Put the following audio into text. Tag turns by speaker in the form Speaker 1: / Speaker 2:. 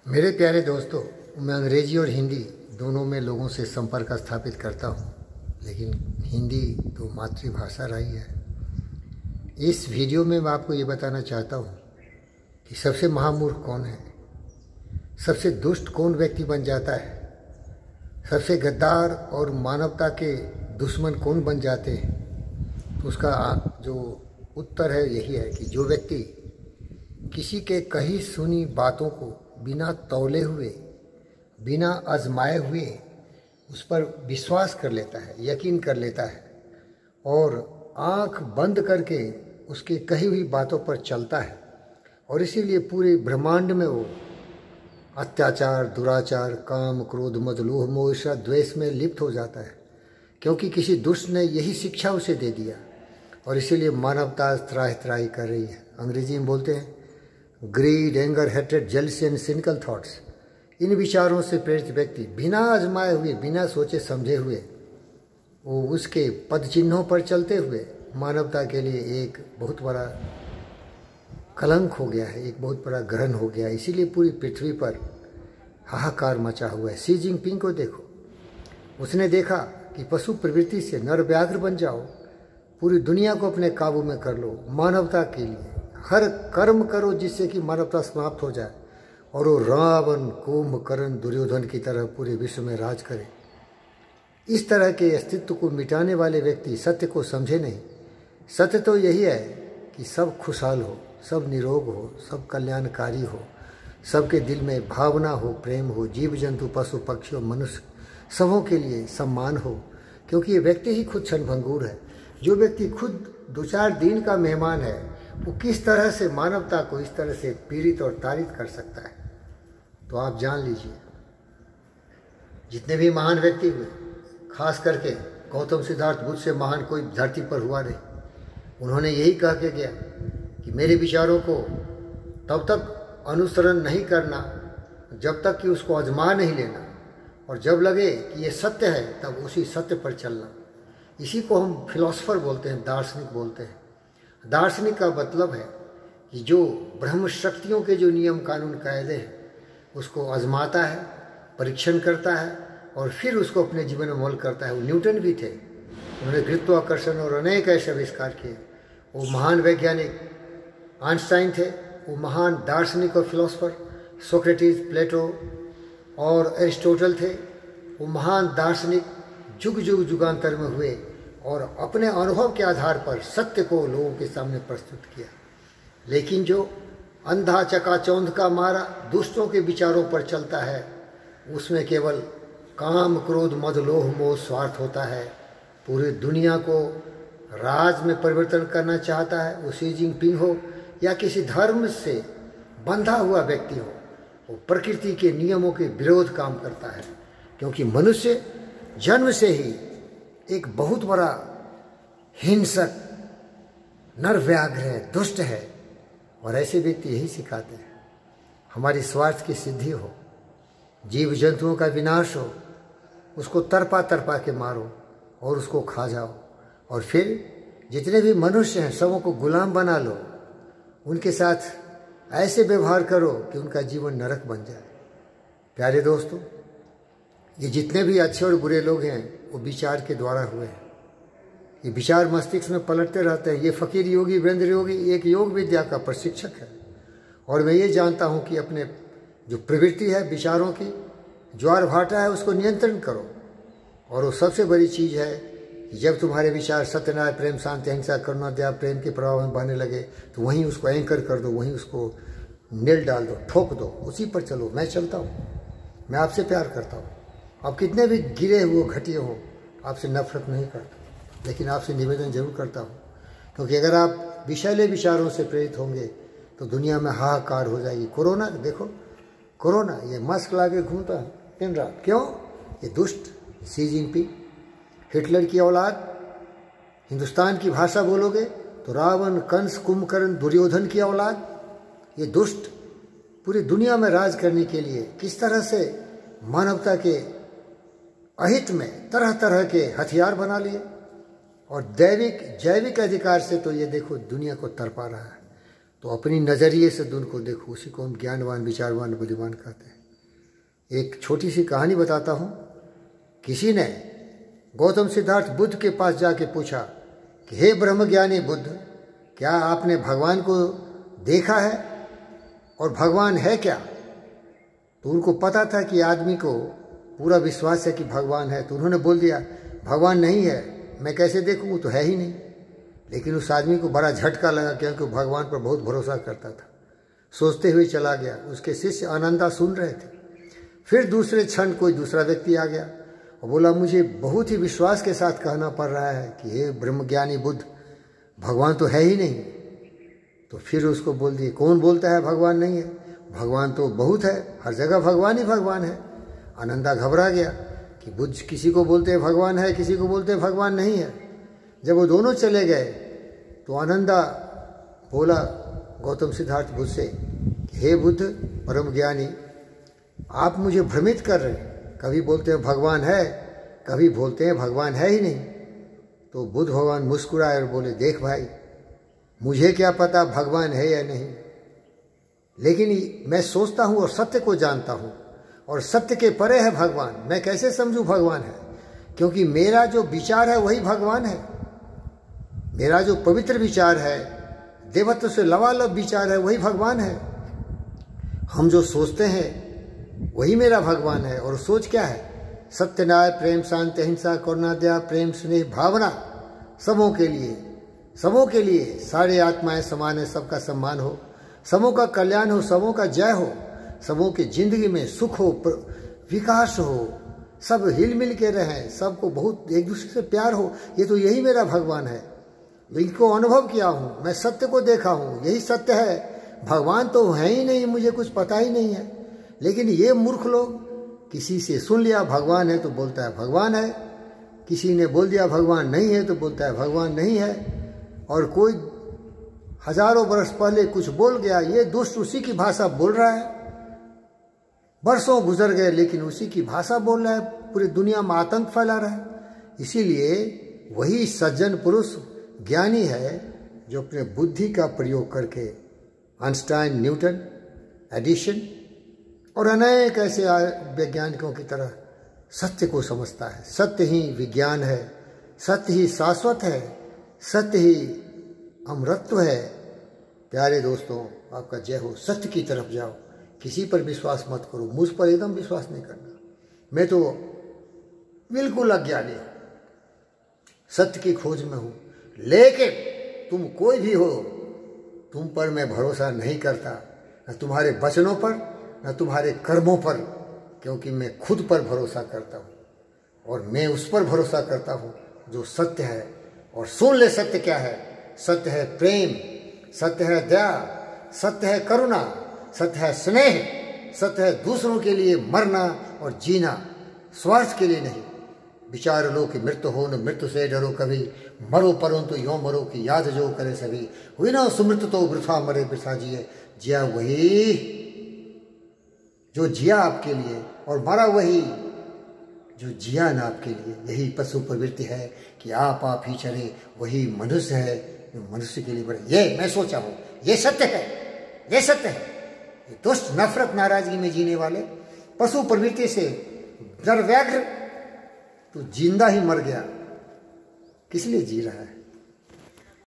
Speaker 1: मेरे प्यारे दोस्तों, मैं अंग्रेजी और हिंदी दोनों में लोगों से संपर्क स्थापित करता हूँ, लेकिन हिंदी तो मातृभाषा रही है। इस वीडियो में मैं आपको ये बताना चाहता हूँ कि सबसे महामूर्ख कौन है, सबसे दुष्ट कौन व्यक्ति बन जाता है, सबसे गद्दार और मानवता के दुश्मन कौन बन जाते हैं। तो उसका जो उत्तर है यही है कि जो व्यक्ति किसी के कही सुनी बातों को बिना तौले हुए, बिना आजमाए हुए उस पर विश्वास कर लेता है, यकीन कर लेता है और आंख बंद करके उसकी कही हुई बातों पर चलता है, और इसीलिए पूरे ब्रह्मांड में वो अत्याचार, दुराचार, काम, क्रोध, मद, लोभ, मोह, ईर्ष्या, द्वेष में लिप्त हो जाता है, क्योंकि किसी दुष्ट ने यही शिक्षा उसे दे दिया। और इसीलिए मानवता त्राहि त्राहि कर रही है। अंग्रेजी में बोलते हैं greed, anger, hatred, jealousy and cynical thoughts. इन विचारों से प्रेरित व्यक्ति बिना आजमाए हुए, बिना सोचे समझे हुए वो उसके पद चिन्हों पर चलते हुए मानवता के लिए एक बहुत बड़ा कलंक हो गया है, एक बहुत बड़ा ग्रहण हो गया है। इसीलिए पूरी पृथ्वी पर हाहाकार मचा हुआ है। शी जिनपिंग को देखो, उसने देखा कि पशु प्रवृत्ति से नर व्याघ्र बन जाओ, पूरी दुनिया को अपने काबू में कर लो, मानवता के लिए हर कर्म करो जिससे कि मानवता समाप्त हो जाए, और वो रावण, कुंभकर्ण, दुर्योधन की तरह पूरे विश्व में राज करे। इस तरह के अस्तित्व को मिटाने वाले व्यक्ति सत्य को समझे नहीं। सत्य तो यही है कि सब खुशहाल हो, सब निरोग हो, सब कल्याणकारी हो, सबके दिल में भावना हो, प्रेम हो, जीव जंतु, पशु पक्षी और मनुष्य सबों के लिए सम्मान हो, क्योंकि ये व्यक्ति ही खुद क्षणभंगुर है। जो व्यक्ति खुद 2-4 दिन का मेहमान है, वो किस तरह से मानवता को इस तरह से पीड़ित और ताड़ित कर सकता है। तो आप जान लीजिए, जितने भी महान व्यक्ति हुए, खास करके गौतम सिद्धार्थ बुद्ध से महान कोई धरती पर हुआ नहीं। उन्होंने यही कह के गया कि मेरे विचारों को तब तक अनुसरण नहीं करना जब तक कि उसको आजमा नहीं लेना, और जब लगे कि ये सत्य है तब उसी सत्य पर चलना। इसी को हम फिलॉसफर बोलते हैं, दार्शनिक बोलते हैं। दार्शनिक का मतलब है कि जो ब्रह्म शक्तियों के जो नियम कानून कायदे हैं उसको आजमाता है, परीक्षण करता है और फिर उसको अपने जीवन में अमल करता है। वो न्यूटन भी थे, उन्होंने गुरुत्वाकर्षण और अनेक ऐसे आविष्कार किए। वो महान वैज्ञानिक आइंस्टाइन थे, वो महान दार्शनिक और फिलोसफर सोक्रेटिस, प्लेटो और एरिस्टोटल थे। वो महान दार्शनिक जुग जुग जुगांतर में हुए और अपने अनुभव के आधार पर सत्य को लोगों के सामने प्रस्तुत किया। लेकिन जो अंधा चकाचौंध का मारा दुष्टों के विचारों पर चलता है, उसमें केवल काम, क्रोध, मद, लोभ, मोह, स्वार्थ होता है। पूरी दुनिया को राज में परिवर्तन करना चाहता है, वो शी जिनपिंग हो या किसी धर्म से बंधा हुआ व्यक्ति हो, वो प्रकृति के नियमों के विरोध काम करता है, क्योंकि मनुष्य जन्म से ही एक बहुत बड़ा हिंसक नरव्याघ्र है, दुष्ट है। और ऐसे व्यक्ति यही सिखाते हैं हमारी स्वार्थ की सिद्धि हो, जीव जंतुओं का विनाश हो, उसको तरपा तरपा के मारो और उसको खा जाओ, और फिर जितने भी मनुष्य हैं सबों को गुलाम बना लो, उनके साथ ऐसे व्यवहार करो कि उनका जीवन नरक बन जाए। प्यारे दोस्तों, ये जितने भी अच्छे और बुरे लोग हैं वो विचार के द्वारा हुए हैं। ये विचार मस्तिष्क में पलटते रहते हैं। ये फकीर योगी वीरेंद्र योगी एक योग विद्या का प्रशिक्षक है, और मैं ये जानता हूँ कि अपने जो प्रवृत्ति है विचारों की, ज्वार भाटा है, उसको नियंत्रण करो। और वो सबसे बड़ी चीज़ है कि जब तुम्हारे विचार सत्यनारायण, प्रेम, शांति, अहिंसा, करुणा, दया, प्रेम के प्रभाव में बहने लगे तो वहीं उसको एंकर कर दो, वहीं उसको नेल डाल दो, ठोक दो, उसी पर चलो। मैं चलता हूँ, मैं आपसे प्यार करता हूँ। आप कितने भी गिरे हुए घटिया हो, आपसे नफरत नहीं करता, लेकिन आपसे निवेदन जरूर करता हूँ, क्योंकि अगर आप विषैले विचारों से प्रेरित होंगे तो दुनिया में हाहाकार हो जाएगी। कोरोना देखो, कोरोना ये मास्क ला के घूमता है दिन रात, क्यों? ये दुष्ट शी जिनपिंग, हिटलर की औलाद। हिंदुस्तान की भाषा बोलोगे तो रावण, कंस, कुंभकर्ण, दुर्योधन की औलाद। ये दुष्ट पूरी दुनिया में राज करने के लिए किस तरह से मानवता के अहित में तरह तरह के हथियार बना लिए, और जैविक अधिकार से तो ये देखो दुनिया को तरपा रहा है। तो अपनी नज़रिए से दुनिया को देखो, उसी को हम ज्ञानवान, विचारवान, बुद्धिमान कहते हैं। एक छोटी सी कहानी बताता हूँ। किसी ने गौतम सिद्धार्थ बुद्ध के पास जाके पूछा कि हे ब्रह्मज्ञानी बुद्ध, क्या आपने भगवान को देखा है और भगवान है क्या? तो उनको पता था कि आदमी को पूरा विश्वास है कि भगवान है, तो उन्होंने बोल दिया भगवान नहीं है, मैं कैसे देखूँ, वो तो है ही नहीं। लेकिन उस आदमी को बड़ा झटका लगा क्योंकि वो भगवान पर बहुत भरोसा करता था। सोचते हुए चला गया। उसके शिष्य आनंदा सुन रहे थे। फिर दूसरे क्षण कोई दूसरा व्यक्ति आ गया और बोला मुझे बहुत ही विश्वास के साथ कहना पड़ रहा है कि हे ब्रह्मज्ञानी बुद्ध, भगवान तो है ही नहीं। तो फिर उसको बोल दिए कौन बोलता है भगवान नहीं है? भगवान तो बहुत है, हर जगह भगवान ही भगवान है। आनंदा घबरा गया कि बुद्ध किसी को बोलते हैं भगवान है, किसी को बोलते हैं भगवान नहीं है। जब वो दोनों चले गए तो आनंदा बोला गौतम सिद्धार्थ बुद्ध से, हे बुद्ध परम ज्ञानी, आप मुझे भ्रमित कर रहे हैं। कभी बोलते हैं भगवान है, कभी बोलते हैं भगवान है ही नहीं। तो बुद्ध भगवान मुस्कुराए और बोले, देख भाई, मुझे क्या पता भगवान है या नहीं, लेकिन मैं सोचता हूँ और सत्य को जानता हूँ, और सत्य के परे है भगवान। मैं कैसे समझूँ भगवान है? क्योंकि मेरा जो विचार है वही भगवान है। मेरा जो पवित्र विचार है, देवत्व से लवालब विचार है, वही भगवान है। हम जो सोचते हैं वही मेरा भगवान है। और सोच क्या है? सत्य, न्याय, प्रेम, शांति, अहिंसा, करुणा, दया, प्रेम, स्नेह, भावना, सबों के लिए, सबों के लिए सारे आत्माएं समान है, सबका सम्मान हो, सबों का कल्याण हो, सबों का जय हो, सबों की जिंदगी में सुख हो, विकास हो, सब हिल मिल के रहें, सबको बहुत एक दूसरे से प्यार हो। ये तो यही मेरा भगवान है। इनको अनुभव किया हूँ, मैं सत्य को देखा हूँ, यही सत्य है। भगवान तो है ही नहीं, मुझे कुछ पता ही नहीं है। लेकिन ये मूर्ख लोग, किसी से सुन लिया भगवान है तो बोलता है भगवान है, किसी ने बोल दिया भगवान नहीं है तो बोलता है भगवान नहीं है, और कोई हजारों वर्ष पहले कुछ बोल गया, ये दुष्ट उसी की भाषा बोल रहा है। वर्षों गुजर गए लेकिन उसी की भाषा बोल रहा है, पूरी दुनिया में आतंक फैला रहा है। इसीलिए वही सज्जन पुरुष ज्ञानी है जो अपने बुद्धि का प्रयोग करके आइंस्टाइन, न्यूटन, एडिशन और अनेक ऐसे वैज्ञानिकों की तरह सत्य को समझता है। सत्य ही विज्ञान है, सत्य ही शाश्वत है, सत्य ही अमरत्व है। प्यारे दोस्तों, आपका जय हो। सत्य की तरफ जाओ, किसी पर विश्वास मत करो। मुझ पर एकदम विश्वास नहीं करना, मैं तो बिल्कुल अज्ञानी हूँ, सत्य की खोज में हूँ। लेकिन तुम कोई भी हो, तुम पर मैं भरोसा नहीं करता, न तुम्हारे वचनों पर, न तुम्हारे कर्मों पर, क्योंकि मैं खुद पर भरोसा करता हूँ। और मैं उस पर भरोसा करता हूँ जो सत्य है। और सुन ले सत्य क्या है। सत्य है प्रेम, सत्य है दया, सत्य है करुणा, सत्य है स्नेह, सत्य है दूसरों के लिए मरना और जीना, स्वार्थ के लिए नहीं। विचार लो कि मृत्यु हो न मृत्यु से डरो कभी, मरो परंतु यों मरो कि याद जो करे सभी। हुई ना सुमृत तो वृथा मरे वृथा जिए। जिया वही जो जिया आपके लिए, और मरा वही जो जिया ना आपके लिए। यही पशु प्रवृत्ति है कि आप ही चले, वही मनुष्य है जो मनुष्य के लिए बड़े। ये मैं सोचा हूँ, ये सत्य है, ये सत्य है। ये दुष्ट नफरत नाराजगी में जीने वाले, पशु प्रवृत्ति से निर्व्याघ्र, तो जिंदा ही मर गया, किस लिए जी रहा है?